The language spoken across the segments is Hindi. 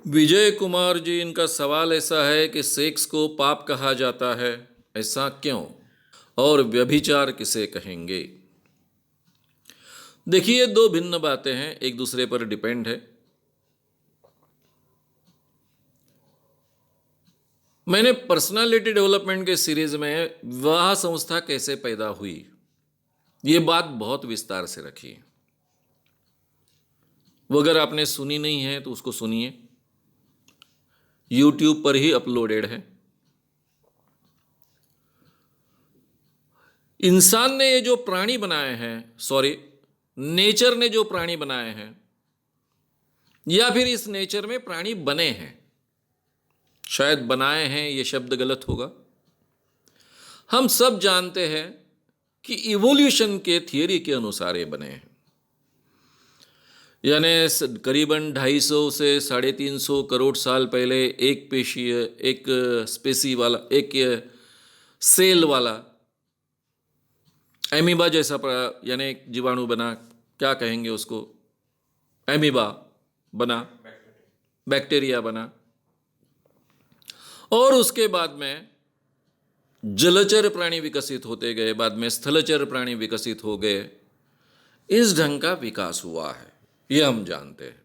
विजय कुमार जी, इनका सवाल ऐसा है कि सेक्स को पाप कहा जाता है, ऐसा क्यों? और व्यभिचार किसे कहेंगे? देखिए, दो भिन्न बातें हैं, एक दूसरे पर डिपेंड है। मैंने पर्सनालिटी डेवलपमेंट के सीरीज में विवाह संस्था कैसे पैदा हुई ये बात बहुत विस्तार से रखी है। वो अगर आपने सुनी नहीं है तो उसको सुनिए, यूट्यूब पर ही अपलोडेड है। इंसान ने ये जो प्राणी बनाए हैं, सॉरी, नेचर ने जो प्राणी बनाए हैं, या फिर इस नेचर में प्राणी बने हैं, शायद बनाए हैं ये शब्द गलत होगा। हम सब जानते हैं कि इवोल्यूशन के थियरी के अनुसार ये बने हैं, यानी करीबन 250 से 350 करोड़ साल पहले एक पेशीय, एक स्पेसी वाला, एक सेल वाला एमीबा जैसा यानी जीवाणु बना, क्या कहेंगे उसको, एमीबा बना, बैक्टीरिया बना, और उसके बाद में जलचर प्राणी विकसित होते गए, बाद में स्थलचर प्राणी विकसित हो गए। इस ढंग का विकास हुआ है, यह हम जानते हैं।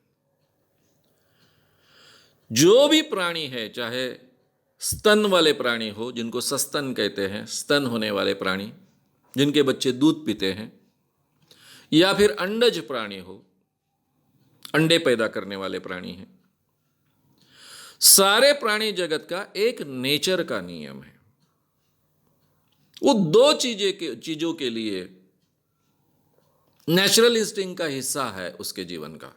जो भी प्राणी है, चाहे स्तन वाले प्राणी हो, जिनको सस्तन कहते हैं, स्तन होने वाले प्राणी जिनके बच्चे दूध पीते हैं, या फिर अंडज प्राणी हो, अंडे पैदा करने वाले प्राणी हैं, सारे प्राणी जगत का एक नेचर का नियम है। वो दो चीजों के लिए नेचुरल इंस्टिंक्ट का हिस्सा है उसके जीवन का।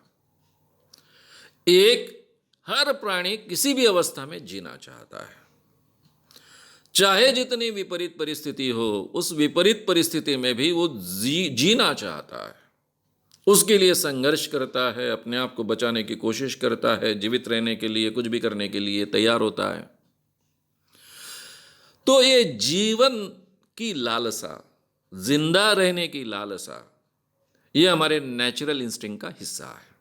एक, हर प्राणी किसी भी अवस्था में जीना चाहता है, चाहे जितनी विपरीत परिस्थिति हो, उस विपरीत परिस्थिति में भी वो जीना चाहता है, उसके लिए संघर्ष करता है, अपने आप को बचाने की कोशिश करता है, जीवित रहने के लिए कुछ भी करने के लिए तैयार होता है। तो ये जीवन की लालसा, जिंदा रहने की लालसा, ये हमारे नेचुरल इंस्टिंक्ट का हिस्सा है।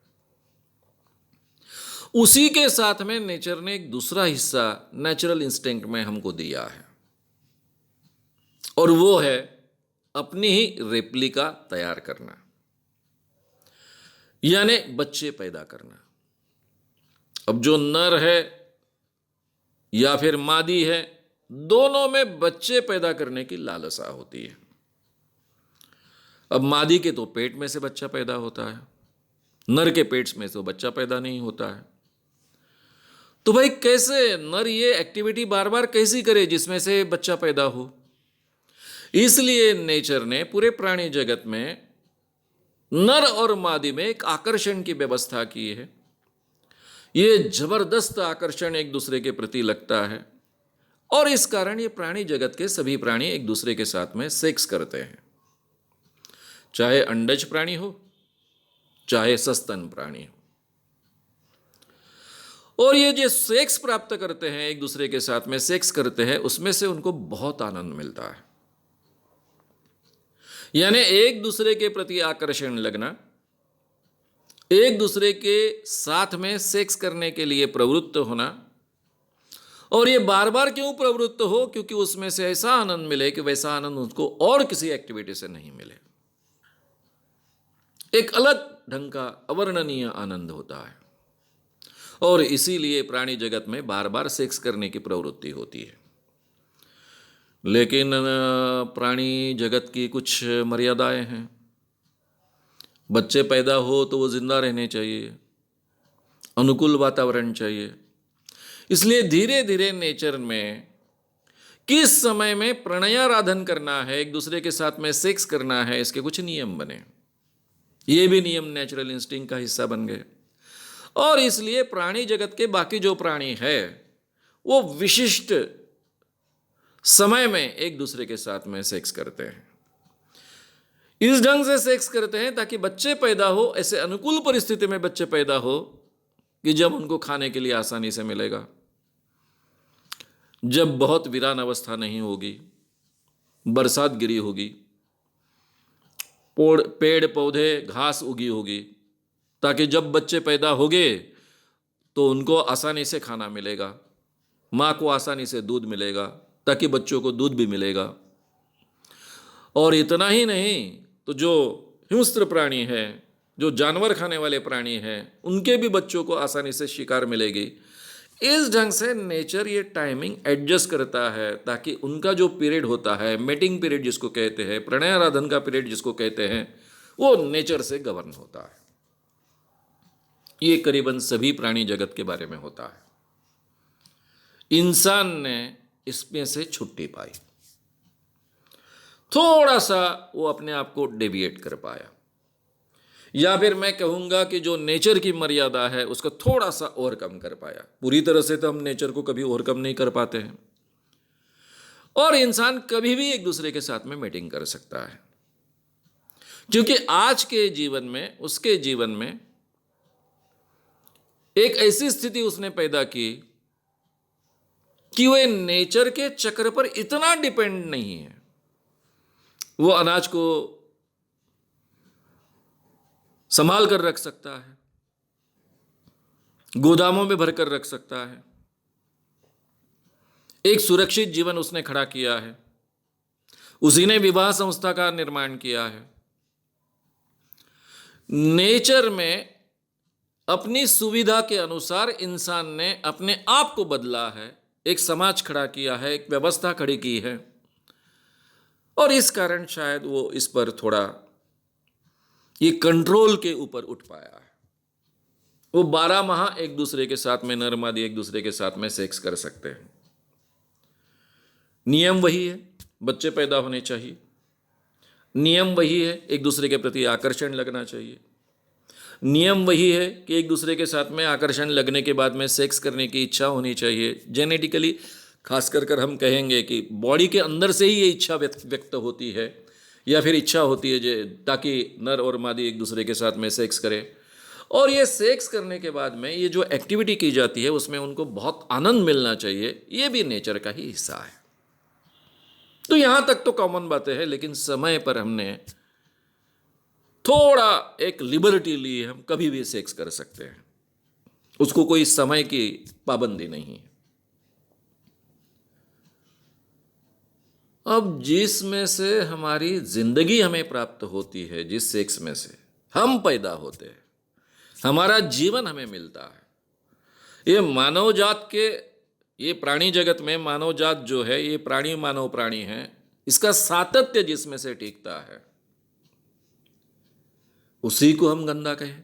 उसी के साथ में नेचर ने एक दूसरा हिस्सा नेचुरल इंस्टिंक्ट में हमको दिया है, और वो है अपनी ही रेप्लिका तैयार करना, यानी बच्चे पैदा करना। अब जो नर है या फिर मादी है, दोनों में बच्चे पैदा करने की लालसा होती है। अब मादी के तो पेट में से बच्चा पैदा होता है, नर के पेट में से तो बच्चा पैदा नहीं होता है। तो भाई कैसे नर ये एक्टिविटी बार बार कैसी करे जिसमें से बच्चा पैदा हो? इसलिए नेचर ने पूरे प्राणी जगत में नर और मादी में एक आकर्षण की व्यवस्था की है। ये जबरदस्त आकर्षण एक दूसरे के प्रति लगता है, और इस कारण ये प्राणी जगत के सभी प्राणी एक दूसरे के साथ में सेक्स करते हैं, चाहे अंडज प्राणी हो, चाहे सस्तन प्राणी हो। और ये जो सेक्स प्राप्त करते हैं, एक दूसरे के साथ में सेक्स करते हैं, उसमें से उनको बहुत आनंद मिलता है। यानी एक दूसरे के प्रति आकर्षण लगना, एक दूसरे के साथ में सेक्स करने के लिए प्रवृत्त होना, और ये बार बार क्यों प्रवृत्त हो? क्योंकि उसमें से ऐसा आनंद मिले कि वैसा आनंद उसको और किसी एक्टिविटी से नहीं मिले। एक अलग ढंग का अवर्णनीय आनंद होता है, और इसीलिए प्राणी जगत में बार बार सेक्स करने की प्रवृत्ति होती है। लेकिन प्राणी जगत की कुछ मर्यादाएं हैं। बच्चे पैदा हो तो वो जिंदा रहने चाहिए, अनुकूल वातावरण चाहिए। इसलिए धीरे धीरे नेचर में किस समय में प्रणयाराधन करना है, एक दूसरे के साथ में सेक्स करना है, इसके कुछ नियम बने। ये भी नियम नेचुरल इंस्टिंक्ट का हिस्सा बन गए, और इसलिए प्राणी जगत के बाकी जो प्राणी है वो विशिष्ट समय में एक दूसरे के साथ में सेक्स करते हैं। इस ढंग से सेक्स करते हैं ताकि बच्चे पैदा हो, ऐसे अनुकूल परिस्थिति में बच्चे पैदा हो कि जब उनको खाने के लिए आसानी से मिलेगा, जब बहुत वीरान अवस्था नहीं होगी, बरसात गिरी होगी, पेड़ पौधे घास उगी होगी, ताकि जब बच्चे पैदा होंगे तो उनको आसानी से खाना मिलेगा, माँ को आसानी से दूध मिलेगा ताकि बच्चों को दूध भी मिलेगा। और इतना ही नहीं तो जो हिंस्र प्राणी है, जो जानवर खाने वाले प्राणी हैं, उनके भी बच्चों को आसानी से शिकार मिलेगी। इस ढंग से नेचर ये टाइमिंग एडजस्ट करता है ताकि उनका जो पीरियड होता है, मेटिंग पीरियड जिसको कहते हैं, प्रणय आराधन का पीरियड जिसको कहते हैं, वो नेचर से गवर्न होता है। ये करीबन सभी प्राणी जगत के बारे में होता है। इंसान ने इसमें से छुट्टी पाई, थोड़ा सा वो अपने आप को डेविएट कर पाया, या फिर मैं कहूंगा कि जो नेचर की मर्यादा है उसको थोड़ा सा ओवरकम कर पाया। पूरी तरह से तो हम नेचर को कभी ओवरकम नहीं कर पाते हैं। और इंसान कभी भी एक दूसरे के साथ में मीटिंग कर सकता है, क्योंकि आज के जीवन में, उसके जीवन में एक ऐसी स्थिति उसने पैदा की कि वह नेचर के चक्र पर इतना डिपेंड नहीं है। वो अनाज को संभाल कर रख सकता है, गोदामों में भरकर रख सकता है, एक सुरक्षित जीवन उसने खड़ा किया है। उसी ने विवाह संस्था का निर्माण किया है। नेचर में अपनी सुविधा के अनुसार इंसान ने अपने आप को बदला है, एक समाज खड़ा किया है, एक व्यवस्था खड़ी की है। और इस कारण शायद वो इस पर थोड़ा ये कंट्रोल के ऊपर उठ पाया है। वो 12 माह एक दूसरे के साथ में, नर मादी एक दूसरे के साथ में सेक्स कर सकते हैं। नियम वही है, बच्चे पैदा होने चाहिए। नियम वही है, एक दूसरे के प्रति आकर्षण लगना चाहिए। नियम वही है कि एक दूसरे के साथ में आकर्षण लगने के बाद में सेक्स करने की इच्छा होनी चाहिए। जेनेटिकली खास कर हम कहेंगे कि बॉडी के अंदर से ही ये इच्छा व्यक्त होती है, या फिर इच्छा होती है ताकि नर और मादी एक दूसरे के साथ में सेक्स करें। और ये सेक्स करने के बाद में ये जो एक्टिविटी की जाती है उसमें उनको बहुत आनंद मिलना चाहिए, ये भी नेचर का ही हिस्सा है। तो यहां तक तो कॉमन बातें हैं, लेकिन समय पर हमने थोड़ा एक लिबर्टी ली है। हम कभी भी सेक्स कर सकते हैं, उसको कोई समय की पाबंदी नहीं है। अब जिसमें से हमारी जिंदगी हमें प्राप्त होती है, जिस सेक्स में से हम पैदा होते हैं, हमारा जीवन हमें मिलता है। ये मानव जात के, ये प्राणी जगत में मानव जात जो है, ये प्राणी मानव प्राणी है, इसका सातत्य जिसमें से टिकता है, उसी को हम गंदा कहें,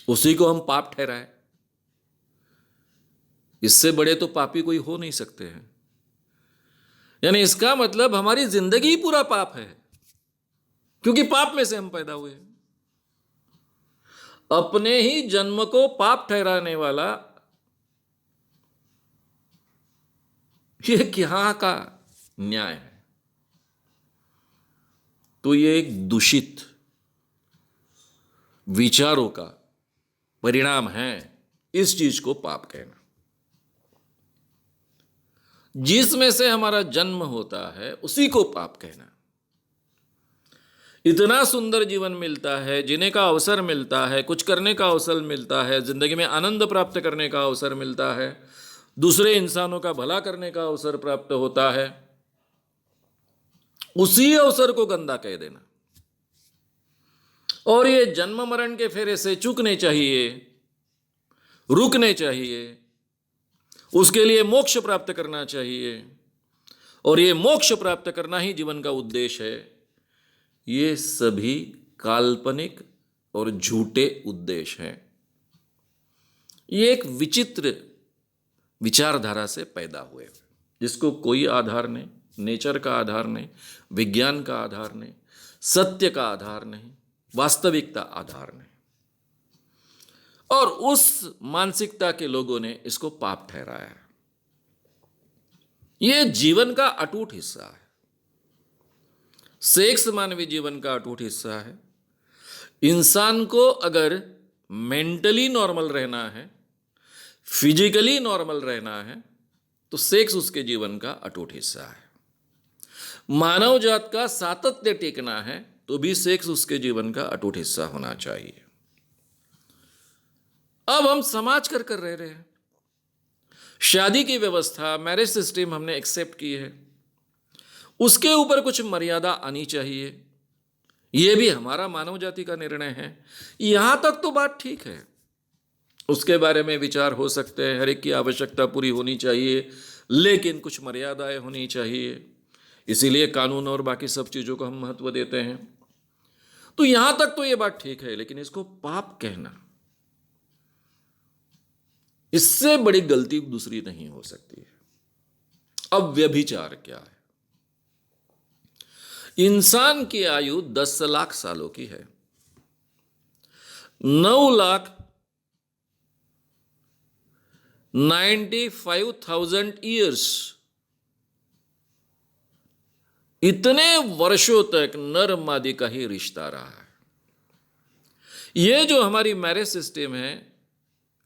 उसी को हम पाप ठहराए। इससे बड़े तो पापी कोई हो नहीं सकते हैं। यानी इसका मतलब हमारी जिंदगी ही पूरा पाप है, क्योंकि पाप में से हम पैदा हुए। अपने ही जन्म को पाप ठहराने वाला ये क्या का न्याय है? तो ये एक दूषित विचारों का परिणाम है, इस चीज को पाप कहना। जिसमें से हमारा जन्म होता है उसी को पाप कहना। इतना सुंदर जीवन मिलता है, जीने का अवसर मिलता है, कुछ करने का अवसर मिलता है, जिंदगी में आनंद प्राप्त करने का अवसर मिलता है, दूसरे इंसानों का भला करने का अवसर प्राप्त होता है, उसी अवसर को गंदा कह देना। और ये जन्म मरण के फेरे से चूकने चाहिए, रुकने चाहिए, उसके लिए मोक्ष प्राप्त करना चाहिए, और ये मोक्ष प्राप्त करना ही जीवन का उद्देश्य है। ये सभी काल्पनिक और झूठे उद्देश्य हैं। ये एक विचित्र विचारधारा से पैदा हुए, जिसको कोई आधार नहीं, नेचर का आधार नहीं, विज्ञान का आधार नहीं, सत्य का आधार नहीं, वास्तविकता आधार नहीं। और उस मानसिकता के लोगों ने इसको पाप ठहराया है। यह जीवन का अटूट हिस्सा है। सेक्स मानवीय जीवन का अटूट हिस्सा है। इंसान को अगर मेंटली नॉर्मल रहना है, फिजिकली नॉर्मल रहना है, तो सेक्स उसके जीवन का अटूट हिस्सा है। मानव जात का सातत्य टिकना है तो भी सेक्स उसके जीवन का अटूट हिस्सा होना चाहिए। अब हम समाज कर रह रहे हैं। शादी की व्यवस्था, मैरिज सिस्टम हमने एक्सेप्ट की है, उसके ऊपर कुछ मर्यादा आनी चाहिए। यह भी हमारा मानव जाति का निर्णय है। यहां तक तो बात ठीक है, उसके बारे में विचार हो सकते हैं, हर एक की आवश्यकता पूरी होनी चाहिए, लेकिन कुछ मर्यादाएं होनी चाहिए। इसीलिए कानून और बाकी सब चीजों को हम महत्व देते हैं। तो यहां तक तो यह बात ठीक है, लेकिन इसको पाप कहना, इससे बड़ी गलती दूसरी नहीं हो सकती है। अब व्यभिचार क्या है? इंसान की आयु 10 लाख सालों की है। 9,95,000 ईयर्स, इतने वर्षों तक नर मादी का ही रिश्ता रहा है। यह जो हमारी मैरिज सिस्टम है,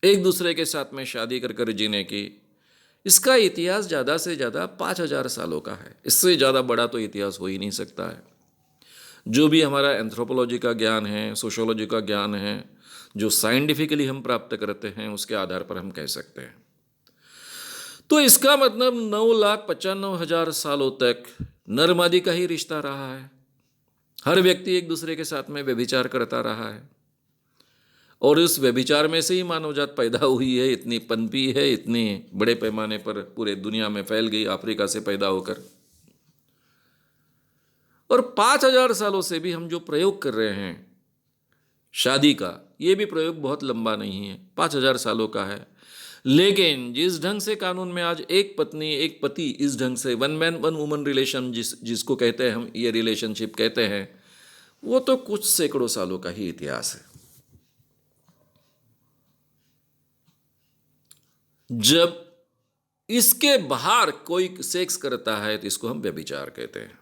एक दूसरे के साथ में शादी कर जीने की, इसका इतिहास ज़्यादा से ज़्यादा 5,000 सालों का है। इससे ज़्यादा बड़ा तो इतिहास हो ही नहीं सकता है। जो भी हमारा एंथ्रोपोलॉजी का ज्ञान है, सोशियोलॉजी का ज्ञान है, जो साइंटिफिकली हम प्राप्त करते हैं, उसके आधार पर हम कह सकते हैं। तो इसका मतलब 9,95,000 सालों तक नर मादी का ही रिश्ता रहा है। हर व्यक्ति एक दूसरे के साथ में व्यभिचार करता रहा है, और इस व्यभिचार में से ही मानव जात पैदा हुई है, इतनी पनपी है, इतनी बड़े पैमाने पर पूरे दुनिया में फैल गई, अफ्रीका से पैदा होकर। और 5,000 सालों से भी हम जो प्रयोग कर रहे हैं शादी का, ये भी प्रयोग बहुत लंबा नहीं है, 5,000 सालों का है। लेकिन जिस ढंग से कानून में आज एक पत्नी एक पति, इस ढंग से one man one woman relation जिसको कहते हैं हम, ये रिलेशनशिप कहते हैं, वो तो कुछ सैकड़ों सालों का ही इतिहास है। जब इसके बाहर कोई सेक्स करता है तो इसको हम व्यभिचार कहते हैं।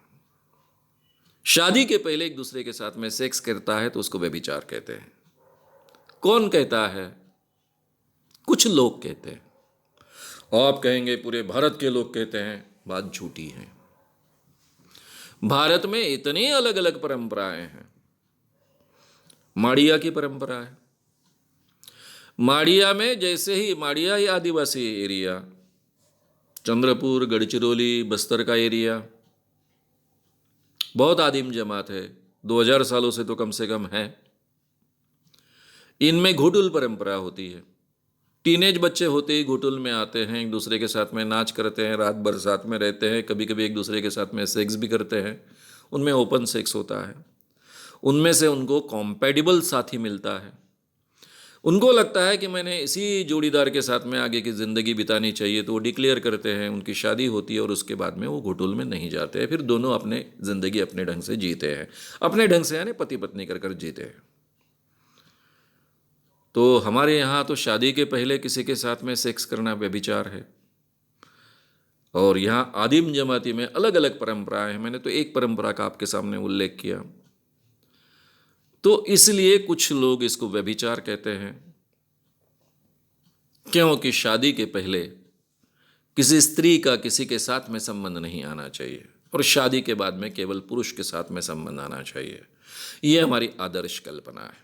शादी के पहले एक दूसरे के साथ में सेक्स करता है तो उसको व्यभिचार कहते हैं। कौन कहता है? कुछ लोग कहते हैं। आप कहेंगे पूरे भारत के लोग कहते हैं, बात झूठी है। भारत में इतनी अलग अलग परंपराएं हैं। माड़िया की परंपरा है। माड़िया में जैसे ही, माड़िया ही आदिवासी एरिया, चंद्रपुर, गढ़चिरौली, बस्तर का एरिया बहुत आदिम जमात है, 2000 सालों से तो कम से कम है। इनमें घुटुल परंपरा होती है। टीनेज बच्चे होते ही घुटुल में आते हैं, एक दूसरे के साथ में नाच करते हैं, रात भर साथ में रहते हैं, कभी कभी एक दूसरे के साथ में सेक्स भी करते हैं। उनमें ओपन सेक्स होता है। उनमें से उनको कॉम्पैटिबल साथी मिलता है। उनको लगता है कि मैंने इसी जोड़ीदार के साथ में आगे की ज़िंदगी बितानी चाहिए, तो वो डिक्लेयर करते हैं, उनकी शादी होती है और उसके बाद में वो घुटुल में नहीं जाते हैं। फिर दोनों अपने ज़िंदगी अपने ढंग से जीते हैं, अपने ढंग से यानी पति पत्नी कर जीते हैं। तो हमारे यहाँ तो शादी के पहले किसी के साथ में सेक्स करना व्यभिचार है। और यहाँ आदिम जमाती में अलग अलग परंपराएं हैं। मैंने तो एक परंपरा का आपके सामने उल्लेख किया। तो इसलिए कुछ लोग इसको व्यभिचार कहते हैं, क्योंकि शादी के पहले किसी स्त्री का किसी के साथ में संबंध नहीं आना चाहिए, और शादी के बाद में केवल पुरुष के साथ में संबंध आना चाहिए। यह हमारी आदर्श कल्पना है।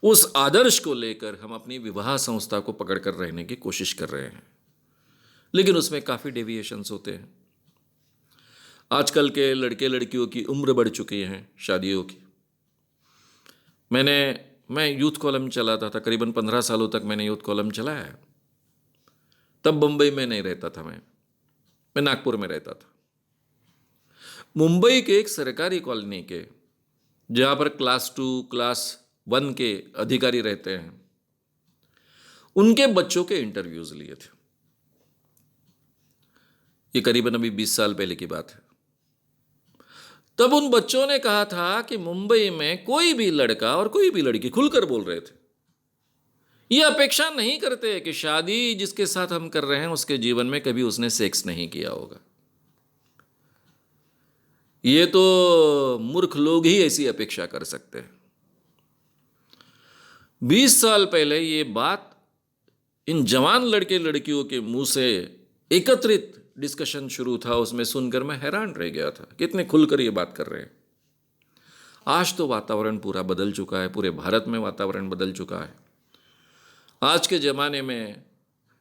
उस आदर्श को लेकर हम अपनी विवाह संस्था को पकड़ कर रहने की कोशिश कर रहे हैं, लेकिन उसमें काफ़ी डेविएशंस होते हैं। आजकल के लड़के लड़कियों की उम्र बढ़ चुकी हैं शादियों की। मैं यूथ कॉलम चलाता था, करीबन 15 सालों तक मैंने यूथ कॉलम चलाया। तब मुंबई में नहीं रहता था, मैं नागपुर में रहता था। मुंबई के एक सरकारी कॉलोनी के, जहाँ पर क्लास 2 क्लास 1 के अधिकारी रहते हैं, उनके बच्चों के इंटरव्यूज लिए थे। ये करीबन अभी 20 साल पहले की बात है। तब उन बच्चों ने कहा था कि मुंबई में कोई भी लड़का और कोई भी लड़की, खुलकर बोल रहे थे, ये अपेक्षा नहीं करते कि शादी जिसके साथ हम कर रहे हैं उसके जीवन में कभी उसने सेक्स नहीं किया होगा। ये तो मूर्ख लोग ही ऐसी अपेक्षा कर सकते हैं। 20 साल पहले ये बात इन जवान लड़के लड़कियों के मुंह से एकत्रित डिस्कशन शुरू था, उसमें सुनकर मैं हैरान रह गया था, कितने खुलकर ये बात कर रहे हैं। आज तो वातावरण पूरा बदल चुका है, पूरे भारत में वातावरण बदल चुका है। आज के ज़माने में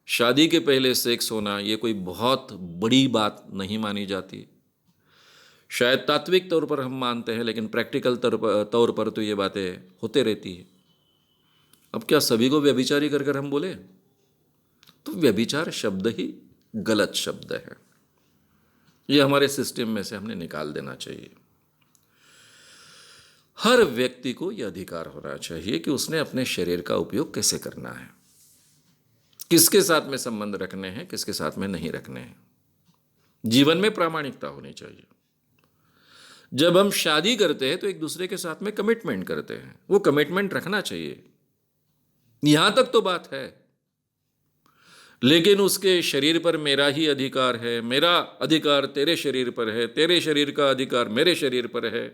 शादी के पहले सेक्स होना ये कोई बहुत बड़ी बात नहीं मानी जाती। शायद तात्विक तौर पर हम मानते हैं, लेकिन प्रैक्टिकल तौर पर तो ये बातें होते रहती है। अब क्या सभी को व्यभिचारी कर कर हम बोले? तो व्यभिचार शब्द ही गलत शब्द है, ये हमारे सिस्टम में से हमने निकाल देना चाहिए। हर व्यक्ति को यह अधिकार होना चाहिए कि उसने अपने शरीर का उपयोग कैसे करना है, किसके साथ में संबंध रखने हैं, किसके साथ में नहीं रखने हैं। जीवन में प्रामाणिकता होनी चाहिए। जब हम शादी करते हैं तो एक दूसरे के साथ में कमिटमेंट करते हैं, वो कमिटमेंट रखना चाहिए, यहां तक तो बात है। लेकिन उसके शरीर पर मेरा ही अधिकार है, मेरा अधिकार तेरे शरीर पर है, तेरे शरीर का अधिकार मेरे शरीर पर है,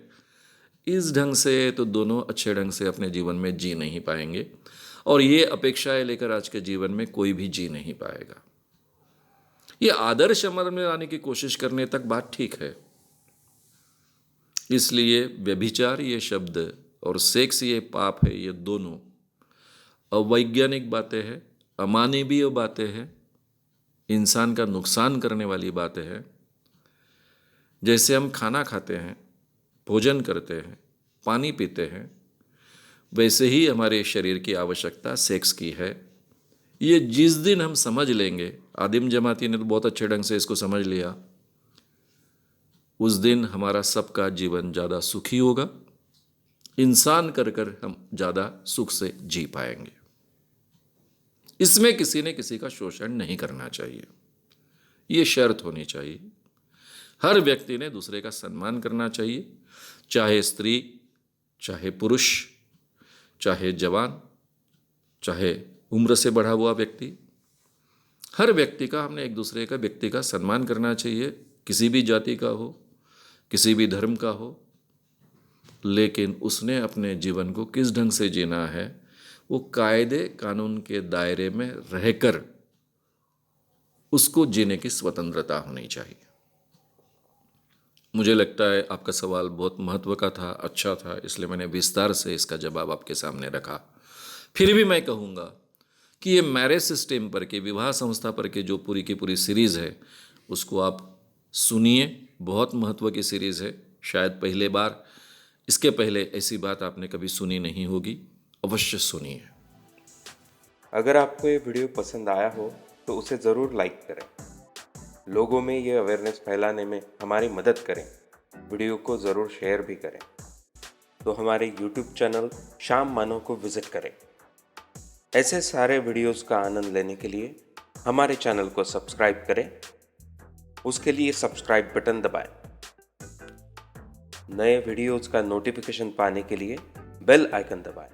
इस ढंग से तो दोनों अच्छे ढंग से अपने जीवन में जी नहीं पाएंगे, और ये अपेक्षाएं लेकर आज के जीवन में कोई भी जी नहीं पाएगा। ये आदर्श अमर में लाने की कोशिश करने तक बात ठीक है। इसलिए व्यभिचार ये शब्द और सेक्स ये पाप है, ये दोनों अवैज्ञानिक बातें हैं, अमानवीय बातें हैं, इंसान का नुकसान करने वाली बातें हैं। जैसे हम खाना खाते हैं, भोजन करते हैं, पानी पीते हैं, वैसे ही हमारे शरीर की आवश्यकता सेक्स की है। ये जिस दिन हम समझ लेंगे, आदिम जमाती ने तो बहुत अच्छे ढंग से इसको समझ लिया, उस दिन हमारा सबका जीवन ज़्यादा सुखी होगा। इंसान कर कर हम ज़्यादा सुख से जी पाएंगे। इसमें किसी ने किसी का शोषण नहीं करना चाहिए, ये शर्त होनी चाहिए। हर व्यक्ति ने दूसरे का सम्मान करना चाहिए, चाहे स्त्री, चाहे पुरुष, चाहे जवान, चाहे उम्र से बढ़ा हुआ व्यक्ति। हर व्यक्ति का, हमने एक दूसरे का व्यक्ति का सम्मान करना चाहिए, किसी भी जाति का हो, किसी भी धर्म का हो। लेकिन उसने अपने जीवन को किस ढंग से जीना है, वो कायदे कानून के दायरे में रहकर उसको जीने की स्वतंत्रता होनी चाहिए। मुझे लगता है आपका सवाल बहुत महत्व का था, अच्छा था, इसलिए मैंने विस्तार से इसका जवाब आपके सामने रखा। फिर भी मैं कहूँगा कि ये मैरिज सिस्टम पर के, विवाह संस्था पर के जो पूरी की पूरी सीरीज़ है, उसको आप सुनिए। बहुत महत्व की सीरीज़ है, शायद पहले बार, इसके पहले ऐसी बात आपने कभी सुनी नहीं होगी, अवश्य सुनिए। अगर आपको ये वीडियो पसंद आया हो तो उसे ज़रूर लाइक करें, लोगों में ये अवेयरनेस फैलाने में हमारी मदद करें। वीडियो को ज़रूर शेयर भी करें। तो हमारे YouTube चैनल शाम मानव को विज़िट करें। ऐसे सारे वीडियोस का आनंद लेने के लिए हमारे चैनल को सब्सक्राइब करें। उसके लिए सब्सक्राइब बटन दबाएं। नए वीडियोस का नोटिफिकेशन पाने के लिए बेल आइकन दबाएं।